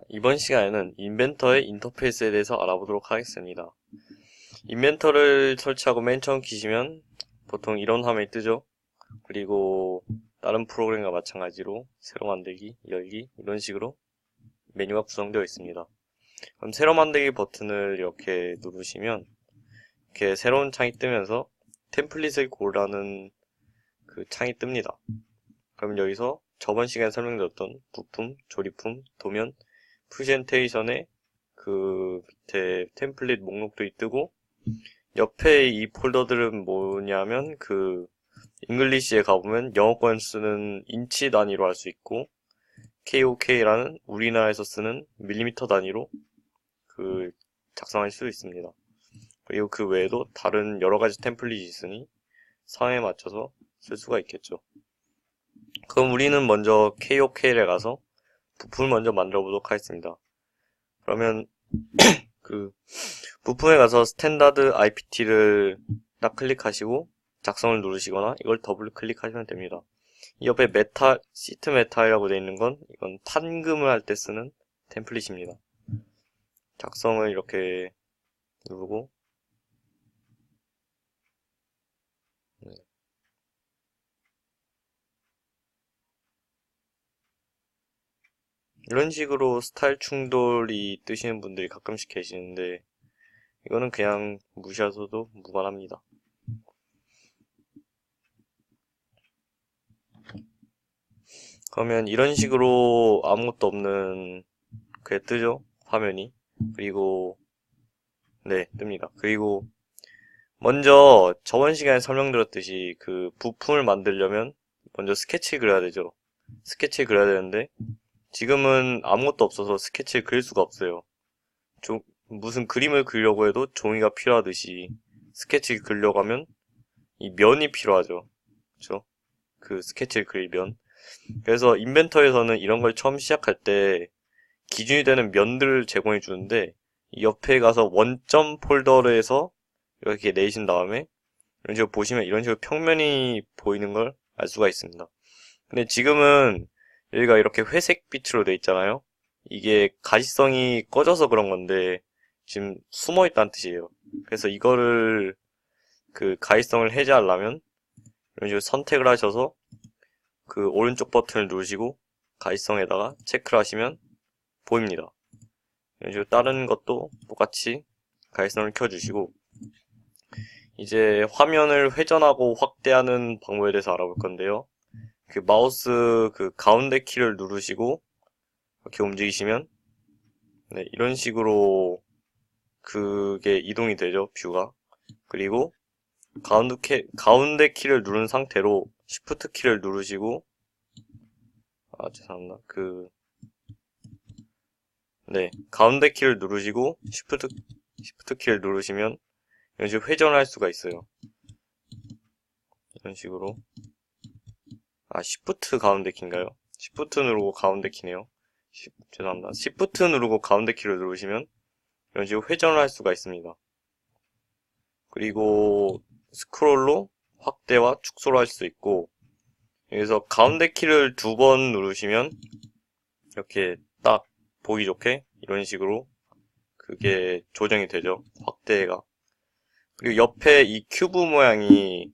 이번 시간에는 인벤터의 인터페이스에 대해서 알아보도록 하겠습니다. 인벤터를 설치하고 맨 처음 키시면 보통 이런 화면이 뜨죠. 그리고 다른 프로그램과 마찬가지로 새로 만들기, 열기 이런 식으로 메뉴가 구성되어 있습니다. 그럼 새로 만들기 버튼을 이렇게 누르시면 이렇게 새로운 창이 뜨면서 템플릿을 고르라는 그 창이 뜹니다. 그럼 여기서 저번 시간에 설명드렸던 부품, 조립품, 도면, 프레젠테이션에 그 밑에 템플릿 목록도 뜨고 옆에 이 폴더들은 뭐냐면 그 잉글리시에 가보면 영어권 쓰는 인치 단위로 할 수 있고 KOK라는 우리나라에서 쓰는 밀리미터 단위로 그 작성할 수 있습니다. 그리고 그 외에도 다른 여러 가지 템플릿이 있으니 상황에 맞춰서 쓸 수가 있겠죠. 그럼 우리는 먼저 KOK에 가서 부품을 먼저 만들어 보도록 하겠습니다. 그러면 그 부품에 가서 스탠다드 IPT를 딱 클릭하시고 작성을 누르시거나 이걸 더블 클릭하시면 됩니다. 이 옆에 메탈, 시트 메탈이라고 되어 있는 건 이건 판금을 할 때 쓰는 템플릿입니다. 작성을 이렇게 누르고 네. 이런 식으로 스타일 충돌이 뜨시는 분들이 가끔씩 계시는데 이거는 그냥 무시하셔도 무관합니다. 그러면 이런 식으로 아무것도 없는 그게 뜨죠? 화면이. 그리고 네, 뜹니다. 그리고 먼저 저번 시간에 설명드렸듯이 그 부품을 만들려면 먼저 스케치 그려야 되죠. 스케치 그려야 되는데 지금은 아무것도 없어서 스케치를 그릴 수가 없어요. 무슨 그림을 그리려고 해도 종이가 필요하듯이 스케치 그리려고 하면 이 면이 필요하죠. 그렇죠? 그 스케치를 그릴 면. 그래서 인벤터에서는 이런 걸 처음 시작할 때 기준이 되는 면들을 제공해 주는데 이 옆에 가서 원점 폴더에서 이렇게 내신 다음에 이런 식으로 보시면 이런 식으로 평면이 보이는 걸 알 수가 있습니다. 근데 지금은 여기가 이렇게 회색 빛으로 돼 있잖아요. 이게 가시성이 꺼져서 그런 건데 지금 숨어 있다는 뜻이에요. 그래서 이거를 그 가시성을 해제하려면 이런 식으로 선택을 하셔서 그 오른쪽 버튼을 누르시고 가시성에다가 체크를 하시면 보입니다. 이런 식으로 다른 것도 똑같이 가시성을 켜주시고 이제 화면을 회전하고 확대하는 방법에 대해서 알아볼 건데요. 그 마우스 그 가운데 키를 누르시고 이렇게 움직이시면 네, 이런 식으로 그게 이동이 되죠, 뷰가. 그리고 가운데 키를 누른 상태로 Shift 키를 누르시고 죄송합니다. 네, 가운데 키를 누르시고 Shift 키를 누르시면 이런 식으로 회전을 할 수가 있어요. 이런 식으로. Shift 가운데 키인가요? Shift 누르고 가운데 키네요. 죄송합니다. Shift 누르고 가운데 키를 누르시면 이런 식으로 회전을 할 수가 있습니다. 그리고 스크롤로 확대와 축소를 할 수 있고 여기서 가운데 키를 2번 누르시면 이렇게 딱 보기 좋게 이런 식으로 그게 조정이 되죠. 확대가. 그리고 옆에 이 큐브 모양이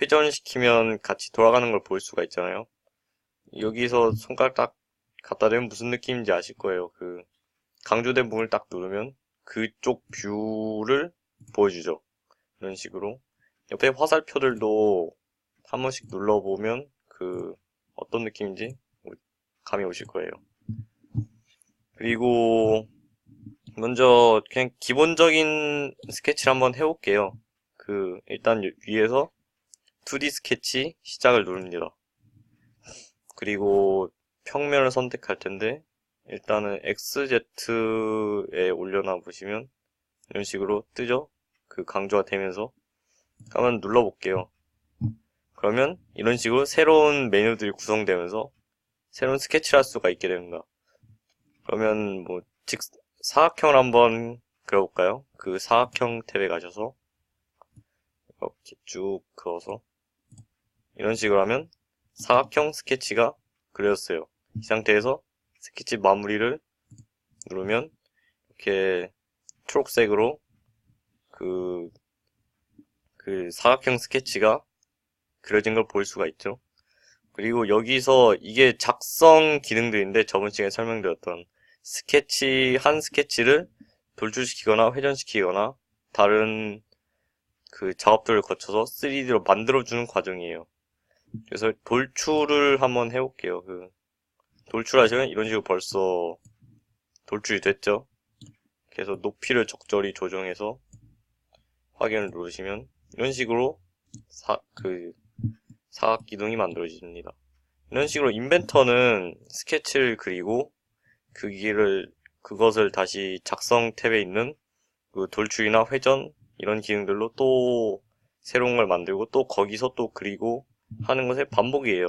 회전시키면 같이 돌아가는 걸 볼 수가 있잖아요. 여기서 손가락 딱 갖다 대면 무슨 느낌인지 아실 거예요. 그 강조된 부분을 딱 누르면 그쪽 뷰를 보여주죠. 이런 식으로. 옆에 화살표들도 한 번씩 눌러보면 그 어떤 느낌인지 감이 오실 거예요. 그리고 먼저 그냥 기본적인 스케치를 한번 해볼게요. 일단 위에서 2D 스케치 시작을 누릅니다. 그리고 평면을 선택할 텐데 일단은 XZ에 올려놔 보시면 이런 식으로 뜨죠? 그 강조가 되면서 한번 눌러볼게요. 그러면 이런 식으로 새로운 메뉴들이 구성되면서 새로운 스케치를 할 수가 있게 됩니다. 그러면 사각형을 한번 그려볼까요? 그 사각형 탭에 가셔서 이렇게 쭉 그어서 이런 식으로 하면 사각형 스케치가 그려졌어요. 이 상태에서 스케치 마무리를 누르면 이렇게 초록색으로 그 사각형 스케치가 그려진 걸 볼 수가 있죠. 그리고 여기서 이게 작성 기능들인데 저번 시간에 설명드렸던 한 스케치를 돌출시키거나 회전시키거나 다른 그 작업들을 거쳐서 3D로 만들어주는 과정이에요. 그래서 돌출을 한번 해볼게요. 돌출하시면 이런 식으로 벌써 돌출이 됐죠. 그래서 높이를 적절히 조정해서 확인을 누르시면 이런 식으로 사각 기둥이 만들어집니다. 이런 식으로 인벤터는 스케치를 그리고 그것을 다시 작성 탭에 있는 그 돌출이나 회전 이런 기능들로 또 새로운 걸 만들고 또 거기서 또 그리고 하는 것의 반복이에요.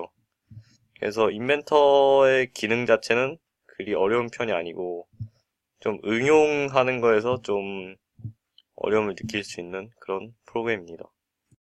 그래서 인벤터의 기능 자체는 그리 어려운 편이 아니고 좀 응용하는 거에서 좀 어려움을 느낄 수 있는 그런 프로그램입니다.